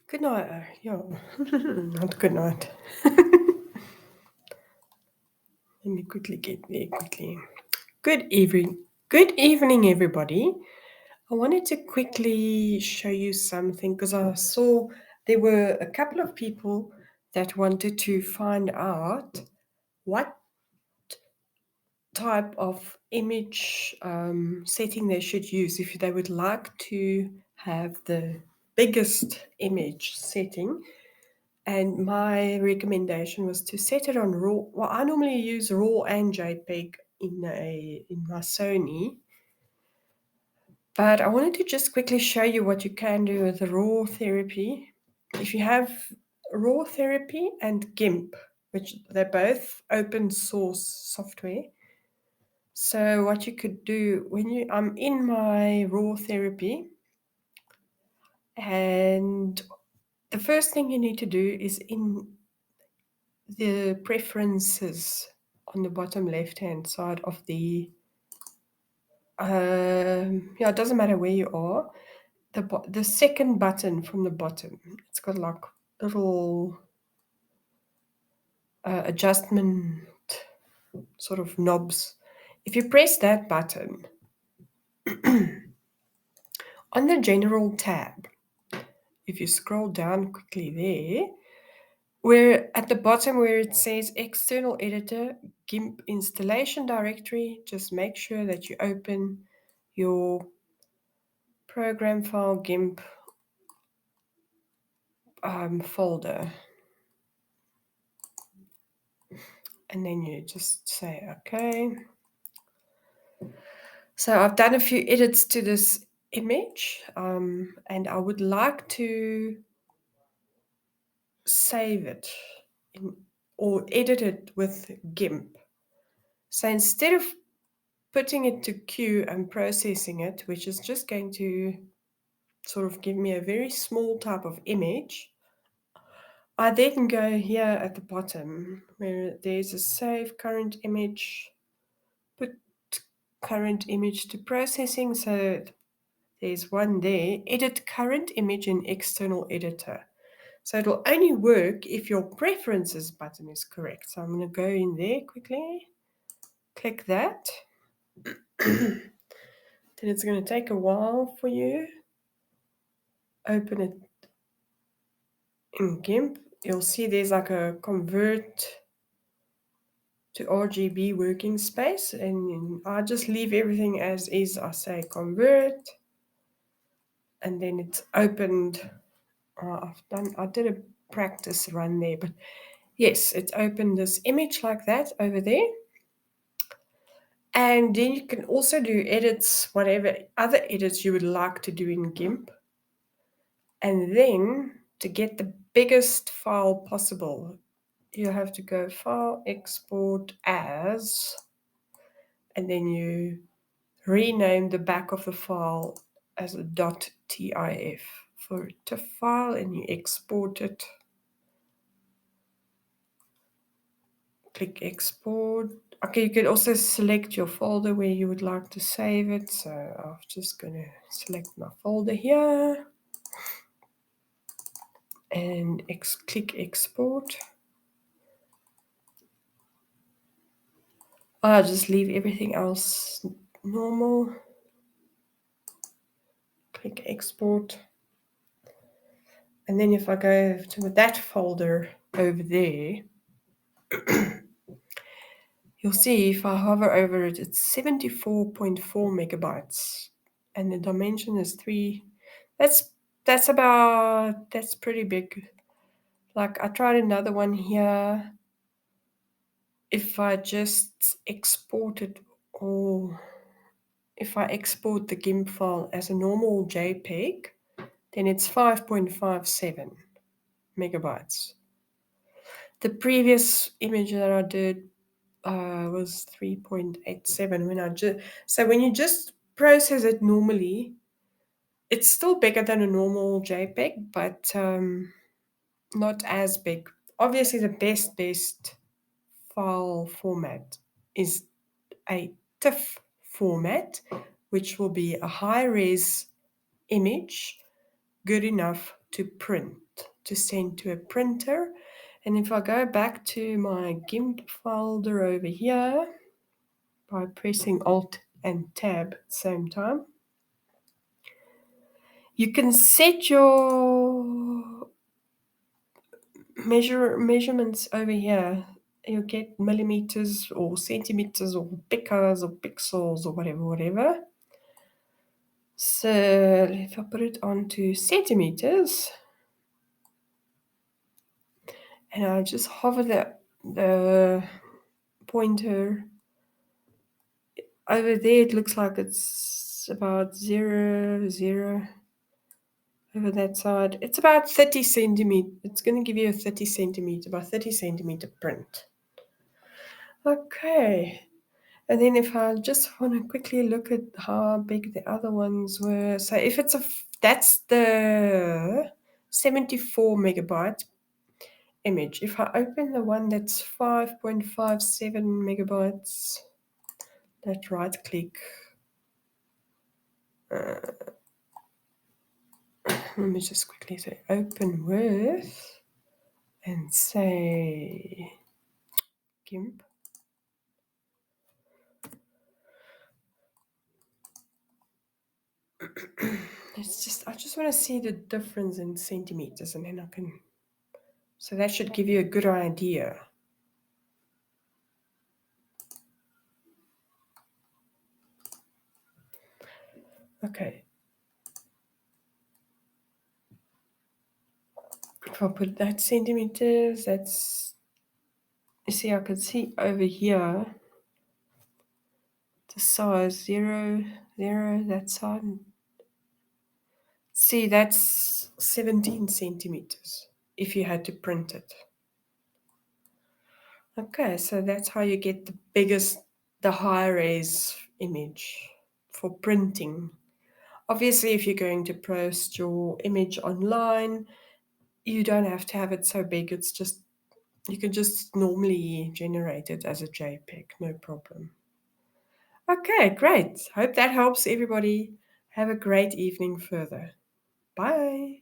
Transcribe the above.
Good night. Yeah, not good night. Let me quickly get there quickly. Good evening. Good evening, everybody. I wanted to quickly show you something because I saw there were a couple of people that wanted to find out what type of image setting they should use if they would like to have the biggest image setting. And my recommendation was to set it on RAW. Well, I normally use RAW and JPEG in my Sony, but I wanted to just quickly show you what you can do with the RawTherapee. If you have RawTherapee and GIMP, which they're both open source software. So what you could do I'm in my RawTherapee, and the first thing you need to do is in the preferences on the bottom left-hand side of it doesn't matter where you are. The second button from the bottom, it's got like little adjustment sort of knobs. If you press that button on the general tab, if you scroll down quickly there, where at the bottom where it says external editor, GIMP installation directory, just make sure that you open your program file GIMP folder. And then you just say, okay. So I've done a few edits to this image, and I would like to save it or edit it with GIMP. So instead of putting it to queue and processing it, which is just going to sort of give me a very small type of image, I then go here at the bottom where there's a save current image, put current image to processing. So there's one there, edit current image in external editor. So it'll only work if your preferences button is correct. So I'm going to go in there quickly, click that. Then it's going to take a while for you. Open it in GIMP. You'll see there's like a convert to RGB working space, and I just leave everything as is. I say convert, and then it's opened. I did a practice run there, but yes, it's opened this image like that over there. And then you can also do edits, whatever other edits you would like to do in GIMP. And then to get the biggest file possible, you have to go File, Export As, and then you rename the back of the file as a .tif for a TIFF file, and you export it. Click Export. Okay, you can also select your folder where you would like to save it. So I'm just going to select my folder here and click Export. I'll just leave everything else normal. Click Export. And then if I go to that folder over there, you'll see if I hover over it, it's 74.4 megabytes. And the dimension is 3. That's pretty big. Like I tried another one here. If I just export it, or if I export the GIMP file as a normal JPEG, then it's 5.57 megabytes. The previous image that I did was 3.87. So when you just process it normally, it's still bigger than a normal JPEG, but not as big. Obviously, the best file format is a TIFF format, which will be a high-res image, good enough to print, to send to a printer. And if I go back to my GIMP folder over here by pressing Alt and Tab at the same time, you can set your measurements over here. You'll get millimeters or centimeters or pickers or pixels or whatever. So if I put it onto centimeters and I just hover the pointer over there, it looks like it's about 0, over that side. It's about 30 centimeter. It's going to give you a 30 centimeter by 30 centimeter print. Okay. And then if I just want to quickly look at how big the other ones were. So if it's that's the 74 megabyte image. If I open the one that's 5.57 megabytes, let's right click. Let me just quickly say open with and say GIMP. I just want to see the difference in centimeters, and then I can, so that should give you a good idea. Okay. If I put that centimeters, that's, you see, I can see over here the size 0, 0, that side. See, that's 17 centimeters if you had to print it. Okay, so that's how you get the biggest, the high res image for printing. Obviously, if you're going to post your image online, you don't have to have it so big. It's just, you can just normally generate it as a JPEG, no problem. Okay, great. Hope that helps everybody. Have a great evening further. Bye.